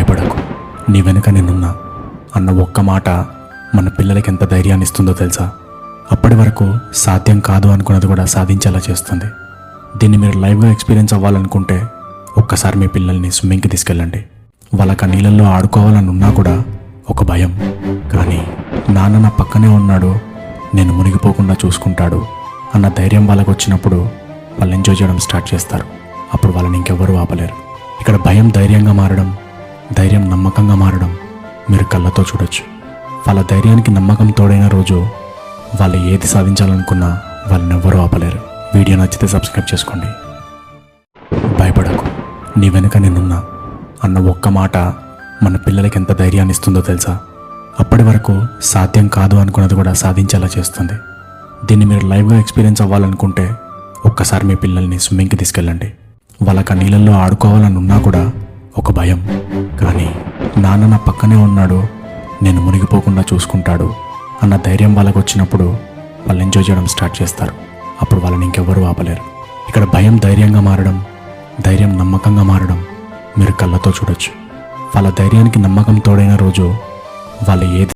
భయపడకు, నీ వెనుక నేనున్నా అన్న ఒక్క మాట మన పిల్లలకి ఎంత ధైర్యాన్ని ఇస్తుందో తెలుసా? అప్పటి వరకు సాధ్యం కాదు అనుకున్నది కూడా సాధించేలా చేస్తుంది. దీన్ని మీరు లైవ్గా ఎక్స్పీరియన్స్ అవ్వాలనుకుంటే ఒక్కసారి మీ పిల్లల్ని స్విమ్మింగ్కి తీసుకెళ్ళండి. వాళ్ళకి ఆ నీళ్ళల్లో ఆడుకోవాలని ఉన్నా కూడా ఒక భయం, కానీ నాన్న నా పక్కనే ఉన్నాడు, నేను మునిగిపోకుండా చూసుకుంటాడు అన్న ధైర్యం వాళ్ళకు వచ్చినప్పుడు వాళ్ళు ఎంజాయ్ చేయడం స్టార్ట్ చేస్తారు. అప్పుడు వాళ్ళని ఇంకెవ్వరూ ఆపలేరు. ఇక్కడ భయం ధైర్యంగా మారడం, ధైర్యం నమ్మకంగా మారడం మీరు కళ్ళతో చూడొచ్చు. వాళ్ళ ధైర్యానికి నమ్మకం తోడైన రోజు వాళ్ళు ఏది సాధించాలనుకున్నా వాళ్ళని ఎవ్వరూ ఆపలేరు. వీడియో నచ్చితే సబ్స్క్రైబ్ చేసుకోండి. భయపడకు, నీ వెనుక నేనున్నా అన్న ఒక్క మాట మన పిల్లలకి ఎంత ధైర్యాన్ని ఇస్తుందో తెలుసా? అప్పటి వరకు సాధ్యం కాదు అనుకున్నది కూడా సాధించేలా చేస్తుంది. దీన్ని మీరు లైవ్గా ఎక్స్పీరియన్స్ అవ్వాలనుకుంటే ఒక్కసారి మీ పిల్లల్ని స్విమ్మింగ్కి తీసుకెళ్ళండి. వాళ్ళకి ఆ నీళ్ళల్లో ఆడుకోవాలని ఉన్నా కూడా ఒక భయం, కానీ నాన్న నా పక్కనే ఉన్నాడు, నేను మునిగిపోకుండా చూసుకుంటాడు అన్న ధైర్యం వాళ్ళకు వచ్చినప్పుడు వాళ్ళు ఎంజాయ్ చేయడం స్టార్ట్ చేస్తారు. అప్పుడు వాళ్ళని ఇంకెవ్వరూ ఆపలేరు. ఇక్కడ భయం ధైర్యంగా మారడం, ధైర్యం నమ్మకంగా మారడం మీరు కళ్ళతో చూడొచ్చు. వాళ్ళ ధైర్యానికి నమ్మకం తోడైన రోజు వాళ్ళు ఏది